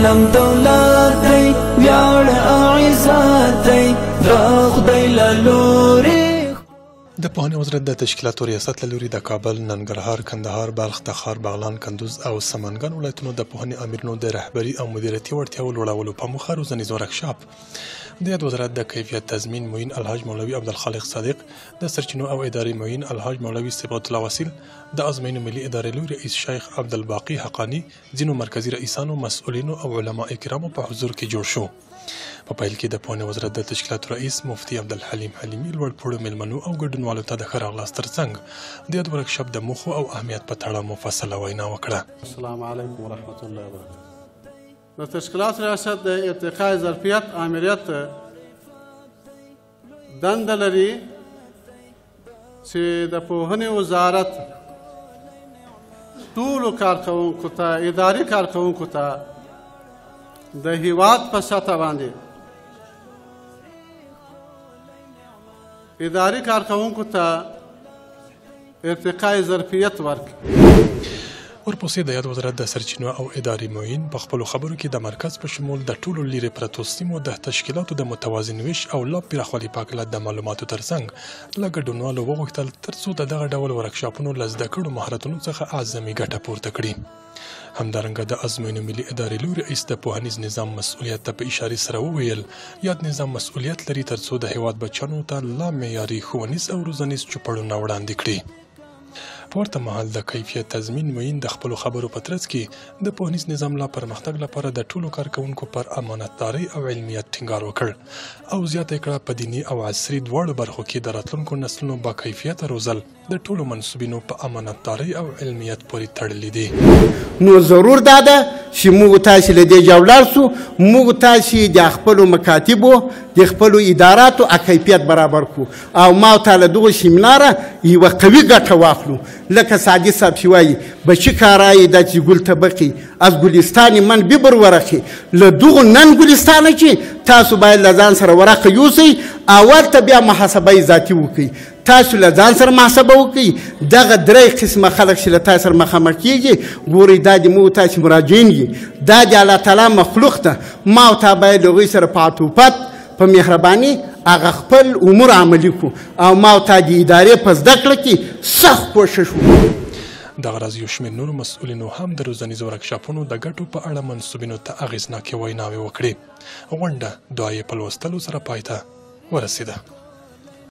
علم دولت دی ویاړ عزت دی د خدای له لورې. د پوهنې وزارت د تشکیلاتو ریاست له لوري د کابل، ننګرهار، کندهار، بلخ، تخار، بغلان، کندوز او سمنګان ولایتونو د پوهنې امرونو د رهبري او مدیریتي وړتیاو لوړولو په موخه روزنیز ورکشاپ د یاد وزارت د کیفیت تضمین معین الحاج مولوي عبدالخالق صادق، د سرچینو او ادارې معین الحاج مولوي صبغت الله وسیل، د ازموینو ملي ادارې لوري رئیس شیخ عبدالباقي حقانی، ځینو مرکزي رئیسانو، مسؤلینو او علما کرامو په حضور کې جوړ شو. په پیل کې د پوهنې وزارت د تشکیلاتو رئیس مفتي عبدالحلیم حلیمي لوړ پوړو میلمنو او ګډونوالو ته د ښه راغلاست ترڅنګ د یاد ورکشاپ د موخو او اهمیت په تړه مفصله وینا وکړه. السلام علیکم ورحمت الله وبرکاته. د تشکیلاتو ریاست د ارتقاء ظرفیت آمریت دنده لري چې د پوهنې وزارت ټولو کارکوونکو ته، اداري کارکوونکو ته د هیواد په سطح باندې اداري کارکوونکو ته ارتقاء ظرفیت ورکړي. ورپسې د یاد وزارت د سرچینو او ادارې معین په خپلو خبرو کې د مرکز په شمول د ټولو لیرې پرتو سیمو د تشکیلاتو د متوازن ویش او لا پراخوالي په هکله د معلوماتو ترڅنګ له ګډونوالو وغوښتل ترڅو د دغه ډول ورکشاپونو له زده کړو مهارتونو څخه اعظمي ګټه پورته کړي. همدارنګه د ازموینو ملي ادارې لوري رئیس د پوهنیز نظام مسؤلیت ته په اشارې سره وویل یاد نظام مسؤلیت لري ترڅو د هیواد بچیانو ته لا معیاري ښوونیز او روزنیز چوپړونه وړاندې کړي. په ورته مهال د کیفیت تضمین معین د خپلو خبرو په ترڅ کې د پوهنیز نظام لا پرمختګ لپاره د ټولو کارکوونکو پر امانتدارۍ او علمیت ټینګار وکړ او زیاته کړه په دیني او عصري دواړو برخو کې د راتلونکو نسلونو با کیفیته روزل د ټولو منصوبینو په امانتدارۍ او علمیت پورې تړلي دي. نو ضرور دا ده چې موږ تاسې له دې ځای ولاړ سو، موږ تاسې د خپلو مکاتبو د خپلو اداراتو کیفیت برابر کړو او ما ته له دغو سیمیناره یوه قوي ګټه واخلو. لکه سعدي صاحب چې وایي بچه کارایی دا چې ګل طبقی از ګلستان من ببر ورقی، له دغو نن ګلستانه چې تاسو باید له ځان سره ورقه یوسئ، اول ته بیا محاسبه ذاتي وکړئ. تاسو له ځان سره محاسبه وکړئ. دغه درې قسمه خلک چې له تاسو سره مخامخ کېږي ګورئ دا د موږ تاسې مراجعین دي، دا د الله تعالی مخلوق ته. ما او تا باید له هغوی سره په عطوفت په مهرباني هغه خپل امور عملي کړو او ما او تا د ادارې په زده کړه کې سخت کوشش وکړو. دغه راز یو شمېر نورو مسؤلینو هم د روزنیزو ورکشاپونو د ګټو په اړه منصوبینو ته اغېزناکې ویناوې وکړې. غونډه دعایې په لوستلو سره پای ته ورسېده.